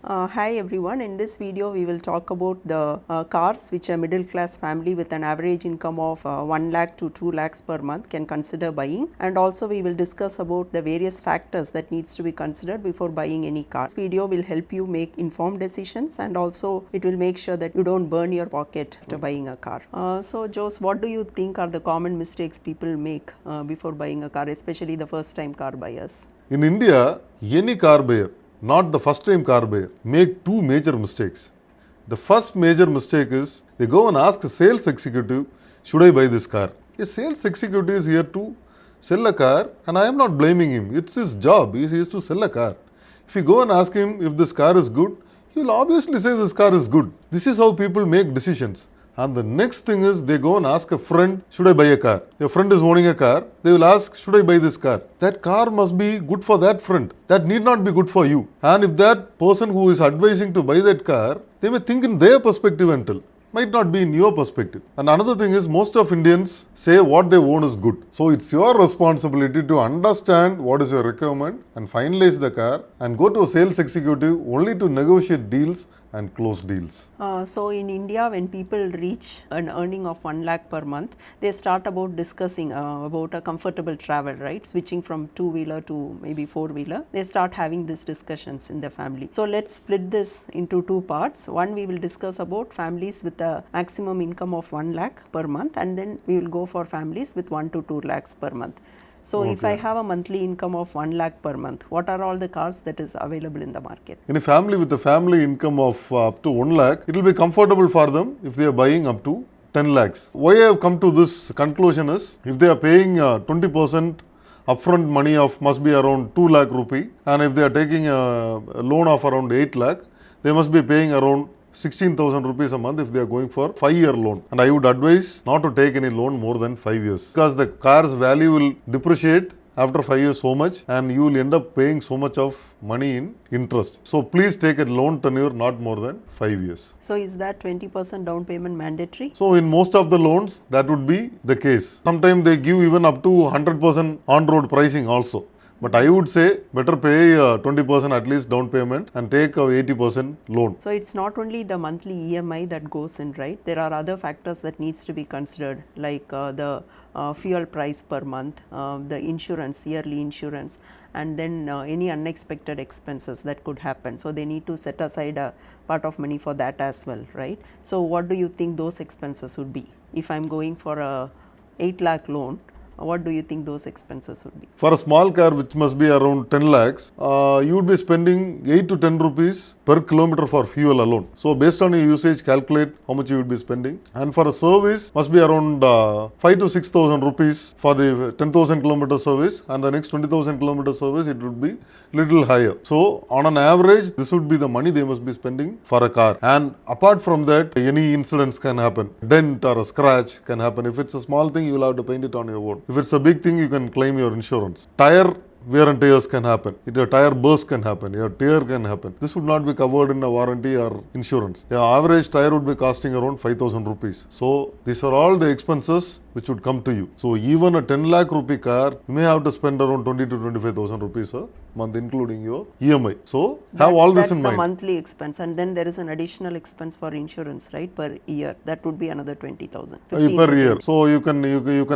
Hi everyone, in this video we will talk about the cars which a middle class family with an average income of 1 lakh to 2 lakhs per month can consider buying, and also we will discuss about the various factors that needs to be considered before buying any car. This video will help you make informed decisions, and also it will make sure that you don't burn your pocket after buying a car. So Jose, what do you think are the common mistakes people make before buying a car, especially the first time car buyers? In India, any car buyer, not the first time car buyer, make two major mistakes. The first major mistake is they go and ask a sales executive, should I buy this car? A sales executive is here to sell a car, and I am not blaming him. It's his job. He is to sell a car. If you go and ask him if this car is good, he will obviously say this car is good. This is how people make decisions. And the next thing is they go and ask a friend, should I buy a car? Your friend is owning a car. They will ask, should I buy this car? That car must be good for that friend. That need not be good for you. And if that person who is advising to buy that car, they may think in their perspective and tell. Might not be in your perspective. And another thing is most of Indians say what they own is good. So it's your responsibility to understand what is your requirement and finalize the car and go to a sales executive only to negotiate deals and close deals. So in India, when people reach an earning of 1 lakh per month, they start about discussing about a comfortable travel, right? Switching from two-wheeler to maybe four-wheeler. They start having these discussions in the family. So let's split this into two parts. One, we will discuss about families with a maximum income of 1 lakh per month, and then we will go for families with 1 to 2 lakhs per month. So if I have a monthly income of 1 lakh per month, what are all the cars that is available in the market? In a family with a family income of up to 1 lakh, it will be comfortable for them if they are buying up to 10 lakhs. Why I have come to this conclusion is, if they are paying 20% upfront money of must be around 2 lakh rupee, and if they are taking a loan of around 8 lakh, they must be paying around 16,000 rupees a month if they are going for 5-year loan. And I would advise not to take any loan more than 5 years, because the car's value will depreciate after 5 years so much, and you will end up paying so much of money in interest. So please take a loan tenure not more than 5 years. So is that 20% down payment mandatory? So in most of the loans, that would be the case. Sometimes they give even up to 100% on-road pricing also. But I would say better pay 20% at least down payment and take a 80% loan. So it's not only the monthly EMI that goes in, right? There are other factors that needs to be considered, like the fuel price per month, the insurance, yearly insurance, and then any unexpected expenses that could happen. So they need to set aside a part of money for that as well, right? So what do you think those expenses would be? If I'm going for a 8 lakh loan, what do you think those expenses would be? For a small car which must be around 10 lakhs, you would be spending 8 to 10 rupees per kilometer for fuel alone. So based on your usage, calculate how much you would be spending. And for a service, must be around 5 to 6,000 rupees for the 10,000 kilometer service, and the next 20,000 kilometer service, it would be little higher. So on an average, this would be the money they must be spending for a car. And apart from that, any incidents can happen. Dent or a scratch can happen. If it's a small thing, you will have to paint it on your own. If it's a big thing, you can claim your insurance. Tire wear and tears can happen. Your tire burst can happen. Your tear can happen. This would not be covered in a warranty or insurance. The average tire would be costing around 5,000 rupees. So these are all the expenses which would come to you. So even a 10 lakh rupee car, you may have to spend around 20 to 25,000 rupees a month, including your EMI. So have all this in mind. That's the monthly expense, and then there is an additional expense for insurance, right, per year. That would be another 20,000 per year. So you can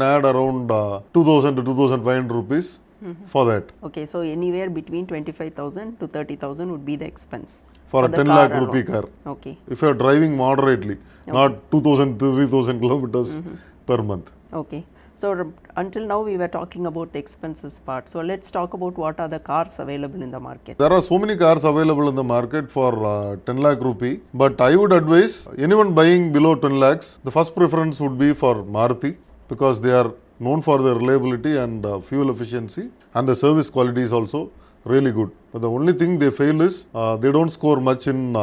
add around 2,000 to 2,500 rupees. For that. Okay, so anywhere between 25,000 to 30,000 would be the expense. For a 10 lakh rupee car. Okay. If you are driving moderately, not 2,000 to 3,000 kilometers per month. Okay. So until now we were talking about the expenses part. So let's talk about what are the cars available in the market. There are so many cars available in the market for 10 lakh rupee. But I would advise anyone buying below 10 lakhs, the first preference would be for Maruti, because they are known for their reliability and fuel efficiency, and the service quality is also really good. But the only thing they fail is they don't score much in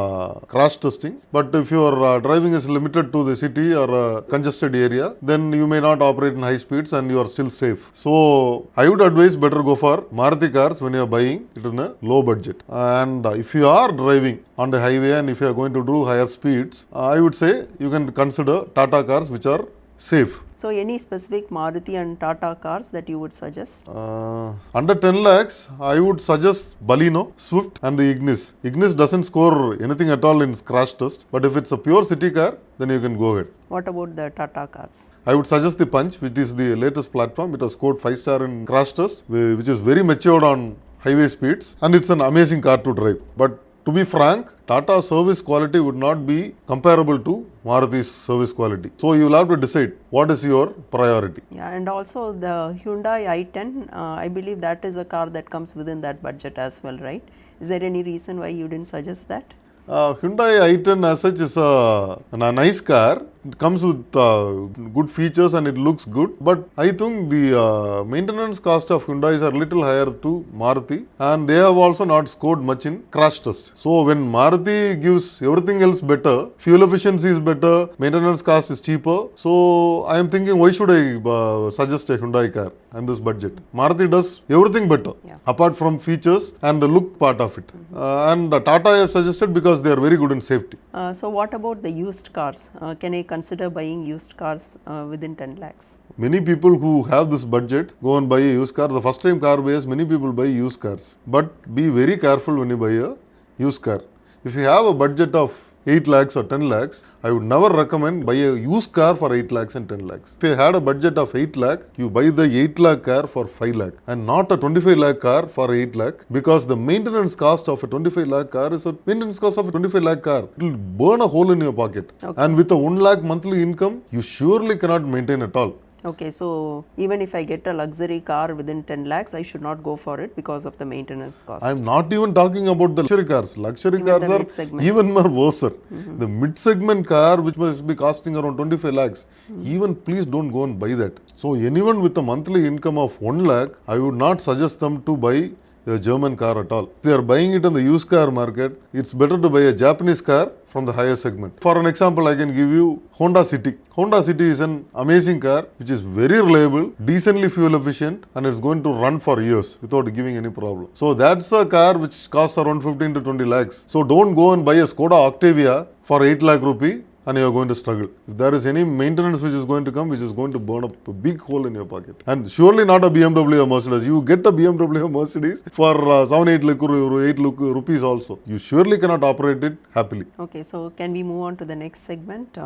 crash testing. But if your driving is limited to the city or a congested area, then you may not operate in high speeds and you are still safe. So I would advise better go for Maruti cars when you are buying it in a low budget. And if you are driving on the highway and if you are going to do higher speeds, I would say you can consider Tata cars which are safe. So any specific Maruti and Tata cars that you would suggest? Under 10 lakhs, I would suggest Baleno, Swift and the Ignis. Ignis doesn't score anything at all in crash test, but if it's a pure city car, then you can go ahead. What about the Tata cars? I would suggest the Punch, which is the latest platform. It has scored 5-star in crash test, which is very matured on highway speeds, and it's an amazing car to drive. But to be frank, Tata service quality would not be comparable to Maruti's service quality. So you will have to decide what is your priority. Yeah, and also the Hyundai i10, I believe that is a car that comes within that budget as well, right? Is there any reason why you didn't suggest that? Hyundai i10 as such is a nice car. It comes with good features and it looks good. But I think the maintenance cost of Hyundai is a little higher to Maruti, and they have also not scored much in crash test. So when Maruti gives everything else better, fuel efficiency is better, maintenance cost is cheaper. So I am thinking, why should I suggest a Hyundai car and this budget? Maruti does everything better, apart from features and the look part of it. And Tata I have suggested because they are very good in safety. So what about the used cars? Can I consider buying used cars within 10 lakhs? Many people who have this budget go and buy a used car. The first time car buyers, many people buy used cars. But be very careful when you buy a used car. If you have a budget of 8 lakhs or 10 lakhs, I would never recommend buy a used car for 8 lakhs and 10 lakhs. If you had a budget of 8 lakh, you buy the 8 lakh car for 5 lakh and not a 25 lakh car for 8 lakh, because the maintenance cost of a 25 lakh car is a maintenance cost of a 25 lakh car. It will burn a hole in your pocket. Okay. And with a 1 lakh monthly income, you surely cannot maintain at all. Okay, so even if I get a luxury car within 10 lakhs, I should not go for it because of the maintenance cost. I am not even talking about the luxury cars. Luxury cars are even more worse. The mid-segment car, which must be costing around 25 lakhs, even please don't go and buy that. So anyone with a monthly income of 1 lakh, I would not suggest them to buy a German car at all. If they are buying it in the used car market, it's better to buy a Japanese car from the higher segment. For an example, I can give you Honda City. Honda City is an amazing car which is very reliable, decently fuel efficient, and it's going to run for years without giving any problem. So that's a car which costs around 15 to 20 lakhs. So don't go and buy a Skoda Octavia for 8 lakh rupee and you are going to struggle. If there is any maintenance which is going to come, which is going to burn up a big hole in your pocket. And surely not a BMW or Mercedes. You get a BMW or Mercedes for 7-8 lakh or 8 lakh rupees also. You surely cannot operate it happily. Okay, so can we move on to the next segment?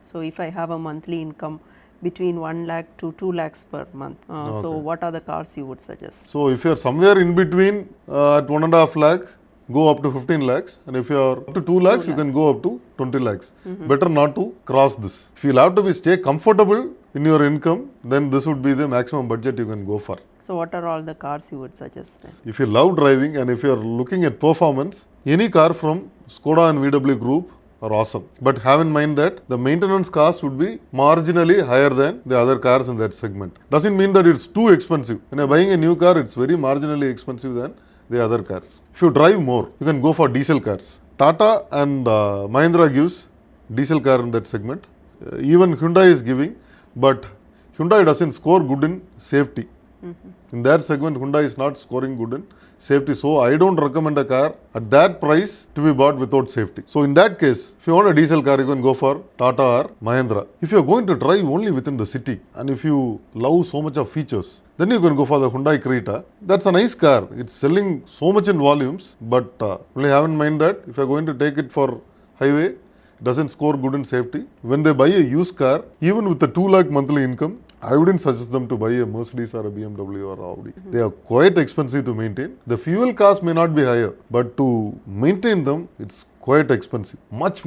So if I have a monthly income between 1 lakh to 2 lakhs per month, so what are the cars you would suggest? So if you are somewhere in between at 1.5 lakh, go up to 15 lakhs, and if you are up to 2 lakhs, you can go up to 20 lakhs. Better not to cross this. If you have to stay comfortable in your income, then this would be the maximum budget you can go for. So what are all the cars you would suggest then? If you love driving and if you are looking at performance, any car from Skoda and VW group are awesome. But have in mind that the maintenance cost would be marginally higher than the other cars in that segment. Doesn't mean that it's too expensive. When you're buying a new car, it's very marginally expensive than the other cars. If you drive more, you can go for diesel cars. Tata and Mahindra gives diesel car in that segment. Even Hyundai is giving, but Hyundai doesn't score good in safety. In that segment, Hyundai is not scoring good in safety. So I don't recommend a car at that price to be bought without safety. So in that case, if you want a diesel car, you can go for Tata or Mahindra. If you are going to drive only within the city and if you love so much of features, then you can go for the Hyundai Creta. That's a nice car. It's selling so much in volumes, but only have in mind that if you are going to take it for highway, it doesn't score good in safety. When they buy a used car, even with a 2 lakh monthly income, I wouldn't suggest them to buy a Mercedes or a BMW or Audi. They are quite expensive to maintain. The fuel cost may not be higher, but to maintain them, it's quite expensive. Much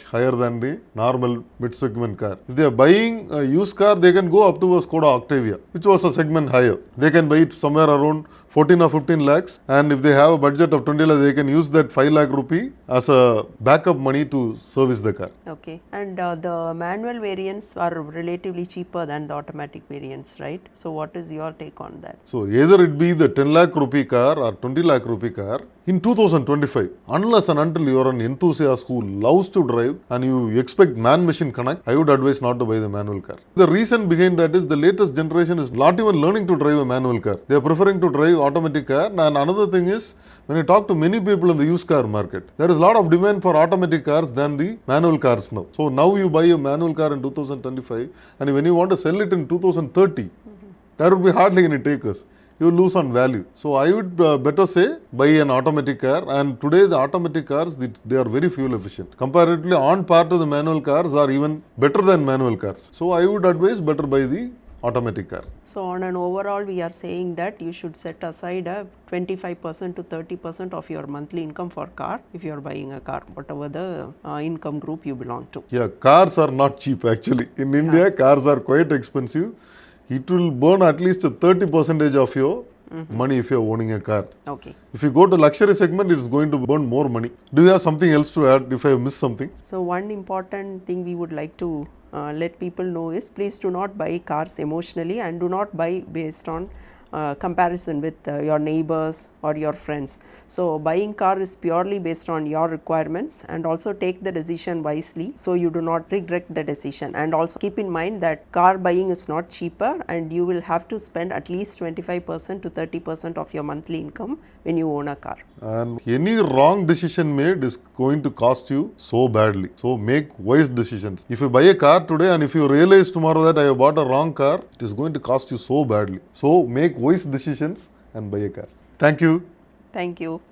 higher than the normal mid-segment car. If they are buying a used car, they can go up to a Skoda Octavia, which was a segment higher. They can buy it somewhere around 14 or 15 lakhs, and if they have a budget of 20 lakhs, they can use that 5 lakh rupee as a backup money to service the car. Okay, and the manual variants are relatively cheaper than the automatic variants, right? So what is your take on that? So either it be the 10 lakh rupee car or 20 lakh rupee car, in 2025, unless and until you are an enthusiast who loves to drive and you expect man-machine connect, I would advise not to buy the manual car. The reason behind that is the latest generation is not even learning to drive a manual car. They are preferring to drive automatic car, and another thing is When I talk to many people in the used car market, there is a lot of demand for automatic cars than the manual cars now. So now you buy a manual car in 2025, and when you want to sell it in 2030, there will be hardly any takers. You will lose on value. So I would better say buy an automatic car, and today the automatic cars, they are very fuel efficient. Comparatively on par to the manual cars are even better than manual cars. So I would advise better buy the automatic car. So on an overall, we are saying that you should set aside a 25% to 30% of your monthly income for car if you are buying a car, whatever the income group you belong to. Yeah, cars are not cheap actually. In India, cars are quite expensive. It will burn at least 30% of your money if you are owning a car. Okay. If you go to luxury segment, it is going to burn more money. Do you have something else to add if I have missed something? So one important thing we would like to let people know is, please do not buy cars emotionally, and do not buy based on comparison with your neighbors or your friends. So buying car is purely based on your requirements, and also take the decision wisely so you do not regret the decision. And also keep in mind that car buying is not cheaper, and you will have to spend at least 25% to 30% of your monthly income when you own a car. And any wrong decision made is going to cost you so badly. So make wise decisions. If you buy a car today and if you realize tomorrow that I have bought a wrong car, it is going to cost you so badly. So make wise decisions and buy a car. Thank you. Thank you.